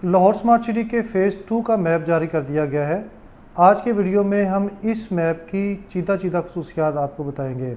Lahore smart city के phase 2 का map जारी कर दिया गया है। आज के वीडियो में हम इस मैप की चीता खसूसियात आपको बताएंगे।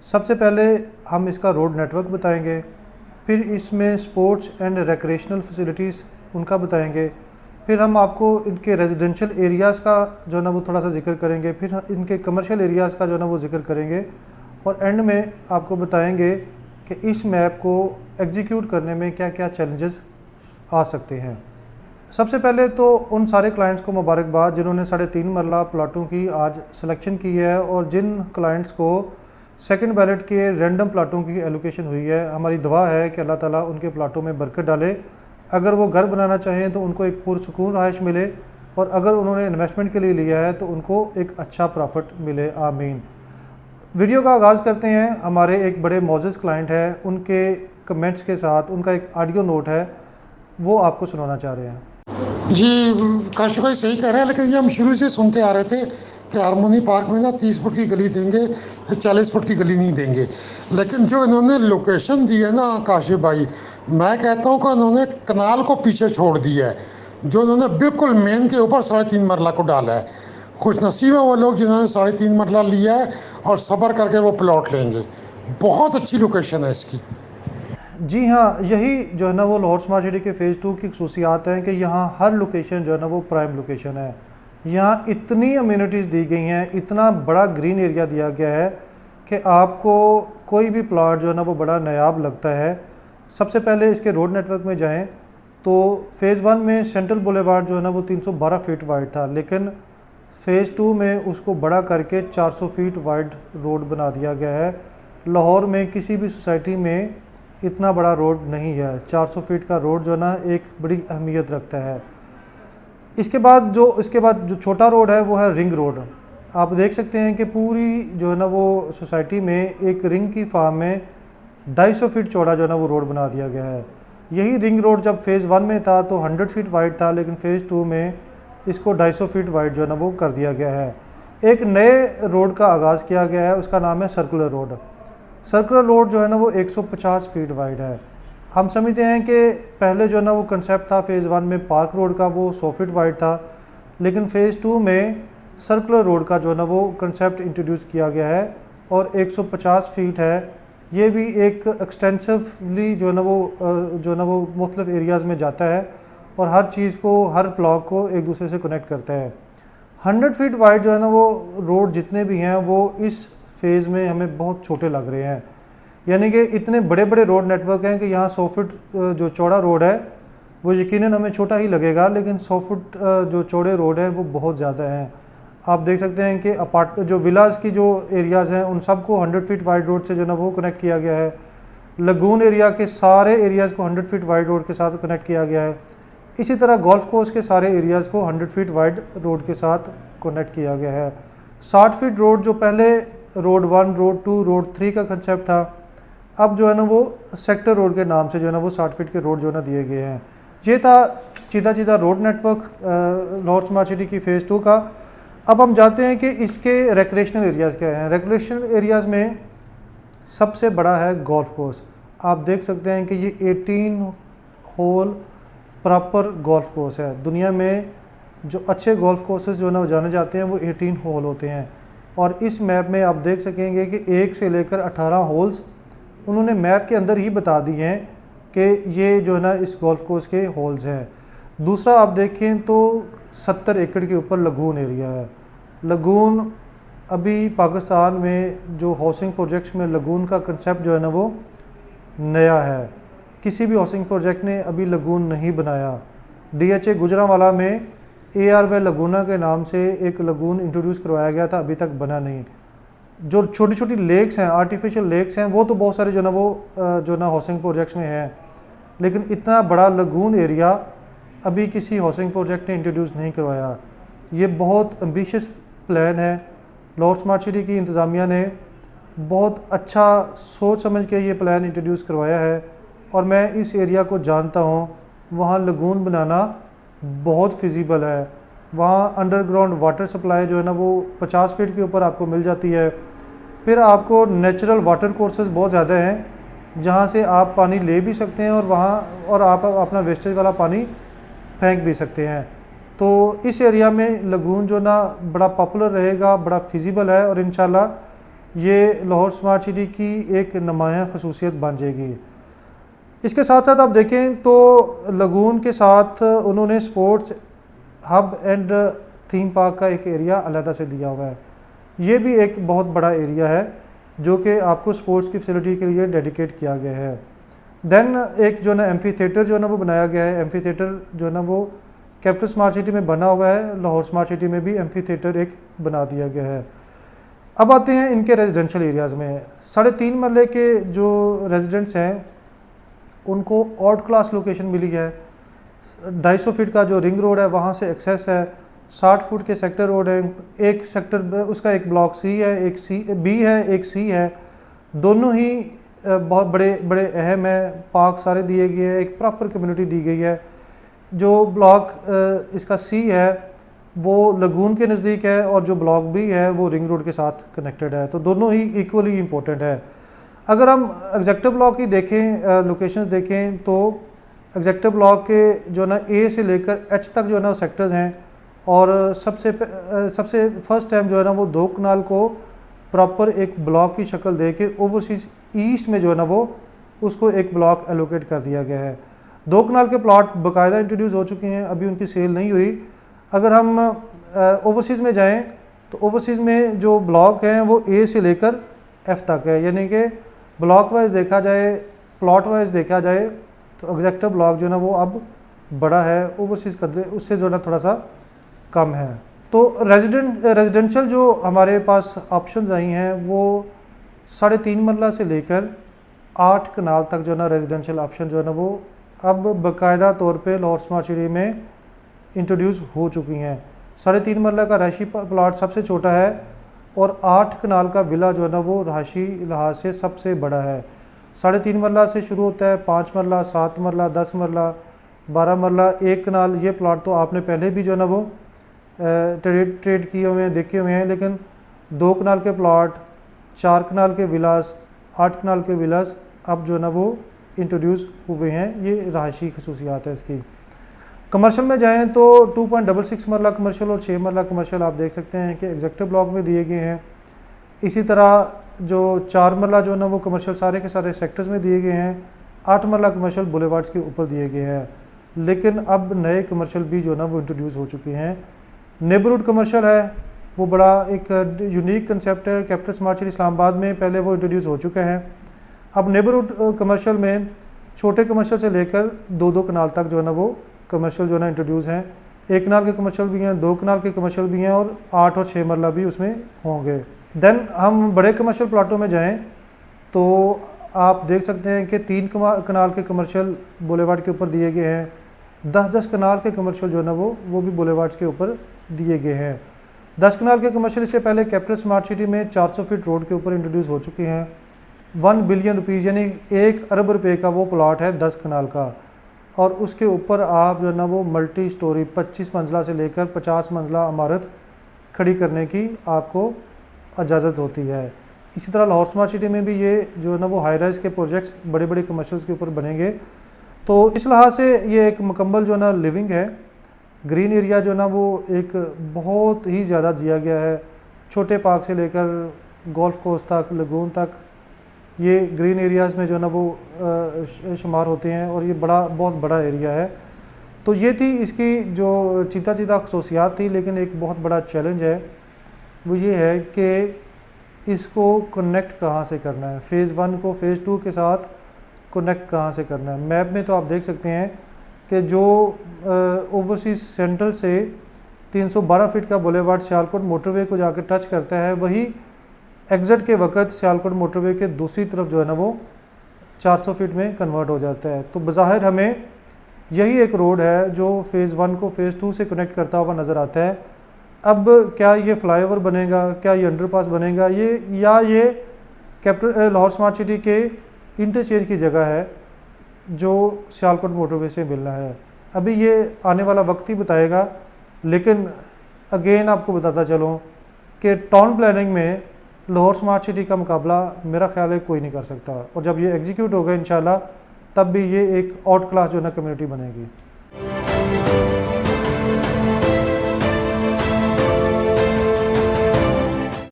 सबसे पहले हम इसका रोड नेटवर्क बताएंगे, फिर इसमें स्पोर्ट्स एंड रिक्रिएशनल फैसिलिटीज़ उनका बताएंगे, फिर हम आपको इनके रेजिडेंशियल एरियाज़ का जो है ना वो थोड़ा सा जिक्र करेंगे, फिर इनके कमर्शियल एरियाज़ का जो है ना वो जिक्र करेंगे और एंड में आपको बताएंगे कि इस मैप को एग्जीक्यूट करने में क्या क्या चैलेंजेस आ सकते हैं। सबसे पहले तो उन सारे क्लाइंट्स को मुबारकबाद जिन्होंने 3.5 मरला प्लाटों की आज सिलेक्शन की है और जिन क्लाइंट्स को सेकंड बैलेट के रैंडम प्लाटों की एलोकेशन हुई है। हमारी दुआ है कि अल्लाह ताला उनके प्लाटों में बरकत डाले। अगर वो घर बनाना चाहें तो उनको एक पुरसुकून रहाइश मिले और अगर उन्होंने इन्वेस्टमेंट के लिए लिया है तो उनको एक अच्छा प्रॉफिट मिले, आमीन। वीडियो का आगाज़ करते हैं। हमारे एक बड़े मोअज़्ज़ज़ क्लाइंट है, उनके कमेंट्स के साथ उनका एक ऑडियो नोट है, वो आपको सुनाना चाह रहे हैं। जी, काशी भाई सही कह रहे हैं, लेकिन ये हम शुरू से सुनते आ रहे थे कि हारमोनी पार्क में ना 30 फुट की गली देंगे, 40 फुट की गली नहीं देंगे। लेकिन जो इन्होंने लोकेशन दी है ना काशिफ भाई, मैं कहता हूँ कि इन्होंने कनाल को पीछे छोड़ दिया है, जो इन्होंने बिल्कुल मेन के ऊपर 3.5 मरला को डाला है। खुशनसीब है वो लोग जिन्होंने 3.5 मरला लिया है और सब्र करके वो प्लॉट लेंगे। बहुत अच्छी लोकेशन है इसकी। जी हाँ, यही जो है ना वो लाहौर स्मार्ट सिटी के फ़ेज़ 2 की खसूसियात हैं कि यहाँ हर लोकेशन जो है ना वो प्राइम लोकेशन है। यहाँ इतनी अम्यूनिटीज़ दी गई हैं, इतना बड़ा ग्रीन एरिया दिया गया है कि आपको कोई भी प्लॉट जो है ना वो बड़ा नायाब लगता है। सबसे पहले इसके रोड नेटवर्क में जाएं तो फ़ेज़ 1 में सेंट्रल बुलेवार्ड जो है ना वो 312 फीट वाइड था, लेकिन फ़ेज़ 2 में उसको बड़ा करके 400 फीट वाइड रोड बना दिया गया है। लाहौर में किसी भी सोसाइटी में इतना बड़ा रोड नहीं है। 400 फीट का रोड जो है ना एक बड़ी अहमियत रखता है। इसके बाद जो छोटा रोड है वो है रिंग रोड। आप देख सकते हैं कि पूरी जो है ना वो सोसाइटी में एक रिंग की फार्म में 250 फीट चौड़ा जो है ना वो रोड बना दिया गया है। यही रिंग रोड जब फ़ेज़ 1 में था तो 100 फीट वाइड था, लेकिन फ़ेज़ 2 में इसको 250 फीट वाइड जो है ना वो कर दिया गया है। एक नए रोड का आगाज़ किया गया है, उसका नाम है सर्कुलर रोड। सर्कुलर रोड जो है ना वो 150 फीट वाइड है। हम समझते हैं कि पहले जो है ना वो कंसेप्ट था फ़ेज़ 1 में पार्क रोड का, वो 100 फीट वाइड था, लेकिन फ़ेज़ 2 में सर्कुलर रोड का जो है ना वो कंसेप्ट इंट्रोड्यूस किया गया है और 150 फीट है। ये भी एक एक्सटेंसिवली जो है ना वो मुख्तलिफ एरियाज़ में जाता है और हर चीज़ को, हर ब्लॉक को एक दूसरे से कनेक्ट करता है। 100 फीट वाइड जो है ना वो रोड जितने भी हैं वो इस फेज़ में हमें बहुत छोटे लग रहे हैं। यानी कि इतने बड़े बड़े रोड नेटवर्क हैं कि यहाँ 100 फुट जो चौड़ा रोड है वो यकीनन हमें छोटा ही लगेगा, लेकिन 100 फुट जो चौड़े रोड हैं वो बहुत ज़्यादा हैं। आप देख सकते हैं कि जो विलास की जो एरियाज़ हैं उन सबको 100 फीट वाइड रोड से जो ना वो कनेक्ट किया गया है। लगून एरिया के सारे एरियाज़ को 100 फीट वाइड रोड के साथ कनेक्ट किया गया है। इसी तरह गोल्फ कोर्स के सारे एरियाज़ को 100 फीट वाइड रोड के साथ कनेक्ट किया गया है। 60 फीट रोड जो पहले रोड 1, रोड 2, रोड 3 का कंसेप्ट था, अब जो है ना वो सेक्टर रोड के नाम से जो है ना वो 60 फीट के रोड जो है ना दिए गए हैं। ये था सीधा road network Lahore smart city की फ़ेज़ 2 का। अब हम जाते हैं कि इसके रिक्रिएशनल एरियाज़ क्या हैं। रिक्रिएशनल एरियाज़ में सबसे बड़ा है गोल्फ कोर्स। आप देख सकते हैं कि ये 18 होल प्रॉपर गोल्फ कोर्स है। दुनिया में जो अच्छे गोल्फ कोर्सेज जो है ना जाने जाते हैं वो 18 होल होते हैं और इस मैप में आप देख सकेंगे कि 1 से लेकर 18 होल्स उन्होंने मैप के अंदर ही बता दिए हैं कि ये जो है ना इस गोल्फ कोर्स के होल्स हैं। दूसरा आप देखें तो 70 एकड़ के ऊपर लगून एरिया है। लगून अभी पाकिस्तान में जो हाउसिंग प्रोजेक्ट्स में लगून का कंसेप्ट जो है ना वो नया है। किसी भी हाउसिंग प्रोजेक्ट ने अभी लगून नहीं बनाया। DHA गुजरांवाला में AR वे लगूना के नाम से एक लगून इंट्रोड्यूस करवाया गया था, अभी तक बना नहीं। जो छोटी छोटी लेक्स हैं, आर्टिफिशियल लेक्स हैं, वो तो बहुत सारे जो ना हाउसिंग प्रोजेक्ट्स में हैं, लेकिन इतना बड़ा लगून एरिया अभी किसी हाउसिंग प्रोजेक्ट ने इंट्रोड्यूस नहीं करवाया। ये बहुत एम्बिशियस प्लान है। लाहौर स्मार्ट सिटी की इंतज़ामिया ने बहुत अच्छा सोच समझ के ये प्लान इंट्रोड्यूस करवाया है और मैं इस एरिया को जानता हूँ। वहाँ लगून बनाना बहुत फिजिबल है। वहाँ अंडरग्राउंड वाटर सप्लाई जो है ना वो 50 फीट के ऊपर आपको मिल जाती है। फिर आपको नेचुरल वाटर कोर्सेज बहुत ज़्यादा हैं जहाँ से आप पानी ले भी सकते हैं और आप अपना वेस्टेज वाला पानी फेंक भी सकते हैं। तो इस एरिया में लगून जो ना बड़ा पॉपुलर रहेगा, बड़ा फिजिबल है और इंशाल्लाह ये लाहौर स्मार्ट सिटी की एक नुमायाँ खसूसियत बन जाएगी। इसके साथ साथ आप देखें तो लगून के साथ उन्होंने sports hub and theme park का एक एरिया अलहदा से दिया हुआ है। ये भी एक बहुत बड़ा एरिया है जो कि आपको स्पोर्ट्स की फैसिलिटी के लिए डेडिकेट किया गया है। देन एक जो ना एम्फी थिएटर जो है ना वो बनाया गया है। एम्फी थिएटर जो है ना वो कैपिटल स्मार्ट सिटी में बना हुआ है, लाहौर स्मार्ट सिटी में भी एम्फी थिएटर एक बना दिया गया है। अब आते हैं इनके रेजिडेंशियल एरियाज़ में। 3.5 मरले के जो रेजिडेंट्स हैं उनको ऑड क्लास लोकेशन मिली है। 250 फीट का जो रिंग रोड है वहाँ से एक्सेस है। 60 फुट के सेक्टर रोड है, एक सेक्टर उसका एक ब्लॉक सी है, एक सी बी है, एक सी है। दोनों ही बहुत बड़े बड़े अहम है। पार्क सारे दिए गए हैं, एक प्रॉपर कम्युनिटी दी गई है। जो ब्लॉक इसका सी है वो लगून के नज़दीक है और जो ब्लॉक बी है वो रिंग रोड के साथ कनेक्टेड है। तो दोनों ही इक्वली इम्पोर्टेंट है। अगर हम एग्जेक्टिव ब्लॉक की देखें, लोकेशंस देखें तो एग्जेक्टिव ब्लॉक के जो ना ए से लेकर एच तक जो है ना सेक्टर्स हैं और सबसे फर्स्ट टाइम जो है ना वो 2 कनाल को प्रॉपर एक ब्लॉक की शक्ल दे के ओवरसीज ईस्ट में जो है ना वो उसको एक ब्लॉक एलोकेट कर दिया गया है। 2 कनाल के प्लॉट बाकायदा इंट्रोड्यूस हो चुके हैं, अभी उनकी सेल नहीं हुई। अगर हम ओवरसीज़ में जाएं तो ओवरसीज़ में जो ब्लॉक हैं वो ए से लेकर एफ तक है, यानी कि ब्लॉक वाइज देखा जाए, प्लॉट वाइज देखा जाए तो एग्जेक्टिव ब्लॉक जो है ना वो अब बड़ा है, ओवरसीज़ कदरे उससे जो है ना थोड़ा सा कम है। तो रेजिडेंशियल जो हमारे पास ऑप्शंस आई हैं वो 3.5 मरला से लेकर 8 कनाल तक जो है ना रेजिडेंशियल ऑप्शन जो है ना वो अब बाकायदा तौर पे लाहौर स्मार्ट सिटी में इंट्रोड्यूस हो चुकी हैं। 3.5 मरला का रहायशी प्लॉट सबसे छोटा है और 8 कनाल का विला जो है ना वो रहायशी लिहाज से सबसे बड़ा है। 3.5 मरला से शुरू होता है, 5 मरला, 7 मरला, 10 मरला, 12 मरला, 1 कनाल। ये प्लॉट तो आपने पहले भी जो है ना वो ट्रेड किए हुए हैं, देखे हुए हैं। लेकिन 2 कनाल के प्लॉट, 4 कनाल के विलास, 8 कनाल के विलास अब जो है ना वो इंट्रोड्यूस हुए हैं। ये रहायशी खसूसियात है इसकी। कमर्शियल में जाएं तो 2.66 मरला कमर्शियल और 6 मरला कमर्शियल आप देख सकते हैं कि एग्जेक्टिव ब्लॉक में दिए गए हैं। इसी तरह जो 4 मरला जो है ना वो कमर्शियल सारे के सारे सेक्टर्स में दिए गए हैं। 8 मरला कमर्शियल बुलेवार्ड्स के ऊपर दिए गए हैं। लेकिन अब नए कमर्शियल भी जो है ना वो इंट्रोड्यूस हो चुके हैं। नेबरहुड कमर्शियल है, वो बड़ा एक यूनिक कंसेप्ट है। कैपिटल स्मार्ट सिटी इस्लामाबाद में पहले वो इंट्रोड्यूस हो चुके हैं। अब नेबरहुड कमर्शियल में छोटे कमर्शियल से लेकर 2-2 कनाल तक जो है ना वो कमर्शियल जो है ना इंट्रोड्यूस हैं। 1 कनाल के कमर्शियल भी हैं, 2 कनाल के कमर्शियल भी हैं और 8 और 6 मरला भी उसमें होंगे। देन हम बड़े कमर्शियल प्लाटों में जाएं तो आप देख सकते हैं कि 3 कनाल के कमर्शियल बुलेवार्ड के ऊपर दिए गए हैं। 10-10 कनाल के कमर्शियल जो है ना वो भी बुलेवार्ड्स के ऊपर दिए गए हैं। 10 कनाल के कमर्शियल इससे पहले कैपिटल स्मार्ट सिटी में 400 फीट रोड के ऊपर इंट्रोड्यूस हो चुके हैं। 1 बिलियन रुपीज़ यानी 1 अरब रुपए का वो प्लॉट है 10 कनाल का। और उसके ऊपर आप जो है ना वो मल्टी स्टोरी 25 मंजिला से लेकर 50 मंजिला इमारत खड़ी करने की आपको इजाज़त होती है। इसी तरह लाहौर स्मार्ट सिटी में भी ये जो है ना वो हाई राइज के प्रोजेक्ट्स बड़े बड़े कमर्शियल्स के ऊपर बनेंगे। तो इस लिहाज से ये एक मुकम्मल जो है ना लिविंग है। ग्रीन एरिया जो है ना वो एक बहुत ही ज़्यादा दिया गया है। छोटे पार्क से लेकर गोल्फ कोर्स तक, लगून तक, ये ग्रीन एरियाज़ में जो है ना वो शुमार होते हैं और ये बहुत बड़ा एरिया है। तो ये थी इसकी जो चीता खसूसियात थी। लेकिन एक बहुत बड़ा चैलेंज है, वो ये है कि इसको कनेक्ट कहाँ से करना है। फ़ेज़ 1 को फ़ेज़ 2 के साथ कनेक्ट कहाँ से करना है। मैप में तो आप देख सकते हैं कि जो ओवरसीज़ सेंट्रल से 312 फीट का बुलेवार्ड सियालकोट मोटरवे को जाकर टच करता है, वही एग्ज़िट के वक्त सियालकोट मोटरवे के दूसरी तरफ जो है ना वो 400 फीट में कन्वर्ट हो जाता है। तो बज़ाहिर हमें यही एक रोड है जो फ़ेज़ 1 को फ़ेज़ 2 से कनेक्ट करता हुआ नज़र आता है। अब क्या ये फ्लाईओवर बनेगा, क्या ये अंडरपास बनेगा, ये कैपिटल लाहौर स्मार्ट सिटी के इंटरचेंज की जगह है जो सियालकोट मोटरवे से मिलना है। अभी ये आने वाला वक्त ही बताएगा। लेकिन अगेन आपको बताता चलूँ कि टाउन प्लानिंग में लाहौर स्मार्ट सिटी का मुकाबला मेरा ख्याल है कोई नहीं कर सकता। और जब ये एग्जीक्यूट होगा इंशाल्लाह तब भी ये एक आउट क्लास जो है ना कम्युनिटी बनेगी।